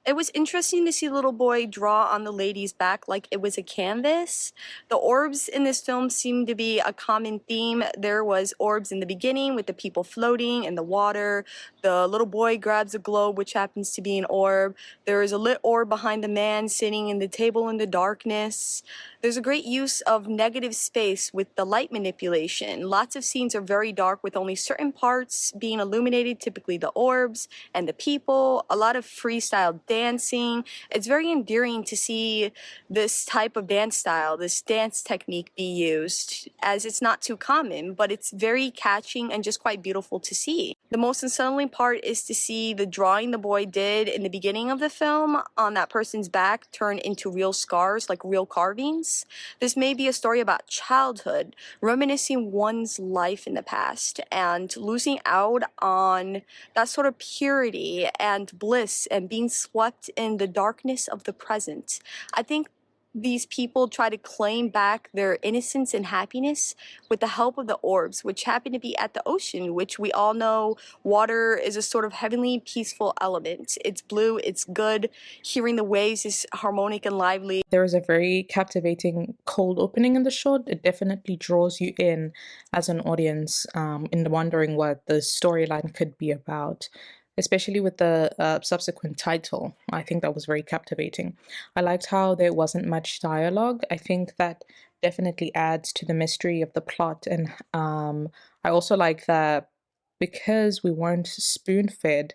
It was interesting to see the little boy draw on the lady's back like it was a canvas. The orbs in this film seemed to be a common theme. There was orbs in the beginning with the people floating in the water. The little boy grabs a globe, which happens to be an orb. There is a lit orb behind the man sitting in the table in the darkness. There's a great use of negative space with the light manipulation. Lots of scenes are very dark with only certain parts being illuminated, typically the orbs and the people. A lot of freestyle dancing. It's very endearing to see this type of dance style, this dance technique be used, as it's not too common, but it's very catching and just quite beautiful to see. The most unsettling part is to see the drawing the boy did in the beginning of the film on that person's back turn into real scars, like real carvings. This may be a story about childhood, reminiscing one's life in the past, and losing out on that sort of purity and bliss and being swept in the darkness of the present. I think these people try to claim back their innocence and happiness with the help of the orbs, which happen to be at the ocean, which we all know water is a sort of heavenly, peaceful element. It's blue, it's good. Hearing the waves is harmonic and lively. There is a very captivating cold opening in the short. It definitely draws you in as an audience in wondering what the storyline could be about, especially with the subsequent title. I think that was very captivating. I liked how there wasn't much dialogue. I think that definitely adds to the mystery of the plot. And I also like that because we weren't spoon-fed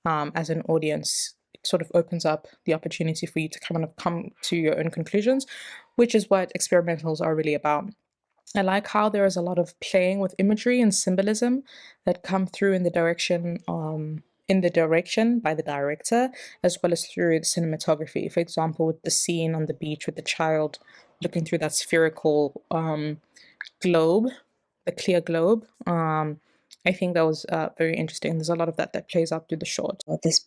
as an audience, it sort of opens up the opportunity for you to kind of come to your own conclusions, which is what experimentals are really about. I like how there is a lot of playing with imagery and symbolism that come through in the direction by the director, as well as through the cinematography. For example, with the scene on the beach with the child looking through that spherical globe, the clear globe. I think that was very interesting. There's a lot of that plays out through the short. This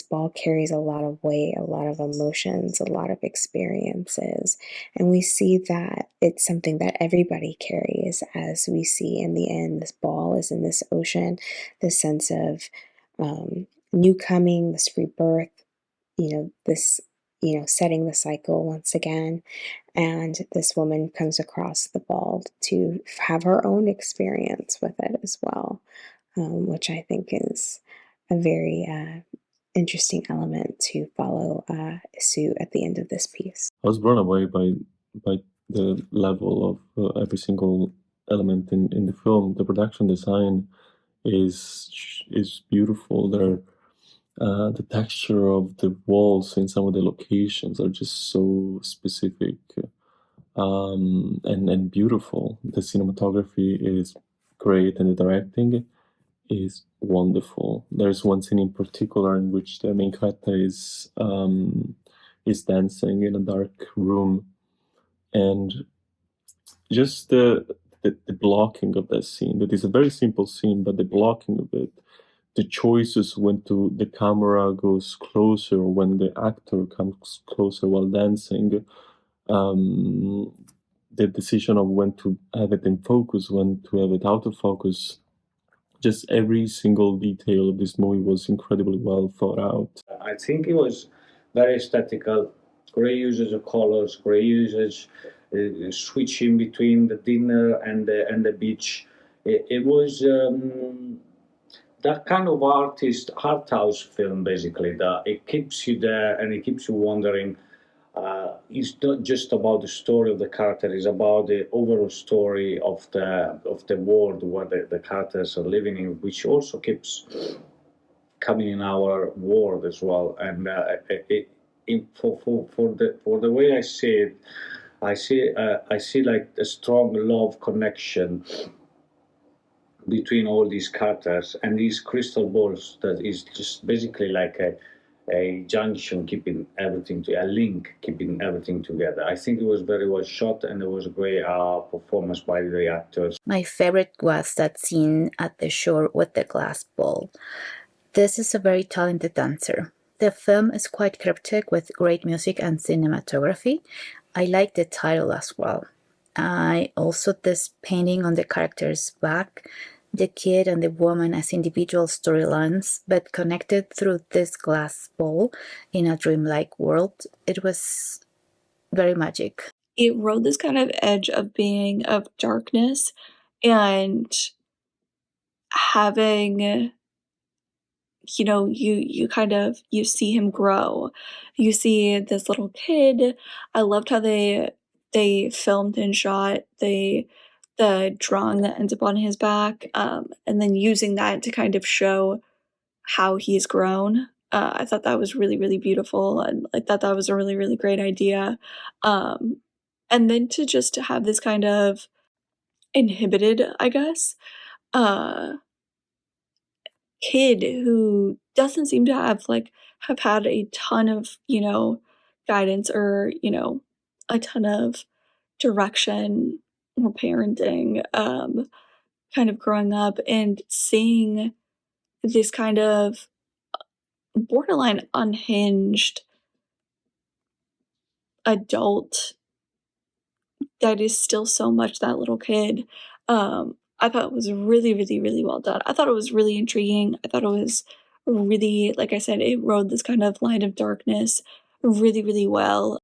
ball carries a lot of weight, a lot of emotions, a lot of experiences. And we see that it's something that everybody carries, as we see in the end. This ball is in this ocean, this sense of new coming, this rebirth, setting the cycle once again. And this woman comes across the ball to have her own experience with it as well, which I think is a very interesting element to follow suit at the end of this piece. I was blown away by the level of every single element in the film. The production design is beautiful. The texture of the walls in some of the locations are just so specific and beautiful. The cinematography is great, and the directing is wonderful. There's one scene in particular in which the main character is dancing in a dark room, and just the blocking of that scene. That is a very simple scene, but the blocking of it, the choices when the camera goes closer, when the actor comes closer while dancing, the decision of when to have it in focus, when to have it out of focus. Just every single detail of this movie was incredibly well thought out. I think it was very aesthetical, great usage of colors, great usage, switching between the dinner and the beach. It was that kind of art house film, basically. That it keeps you there and it keeps you wondering. It's not just about the story of the character, it's about the overall story of the world where the characters are living in, which also keeps coming in our world as well. And for the way I see it, I see like a strong love connection between all these characters and these crystal balls that is just basically like a junction keeping everything a link keeping everything together. I think it was very well shot, and it was a great performance by the actors. My favorite was that scene at the shore with the glass ball. This is a very talented dancer. The film is quite cryptic with great music and cinematography. I like the title as well. I also this painting on the character's back. the kid and the woman as individual storylines, but connected through this glass ball in a dreamlike world. It was very magic. It rode this kind of edge of being of darkness and having, you know, you see him grow. You see this little kid. I loved how they filmed and shot the drawing that ends up on his back, and then using that to kind of show how he's grown. I thought that was really, really beautiful, and I thought that was a really, really great idea. And then to just have this kind of inhibited, I guess, kid who doesn't seem to have had a ton of, you know, guidance or, you know, a ton of direction or parenting, kind of growing up and seeing this kind of borderline unhinged adult that is still so much that little kid. I thought it was really, really, really well done. I thought it was really intriguing. I thought it was really, like I said, it rode this kind of line of darkness really, really well.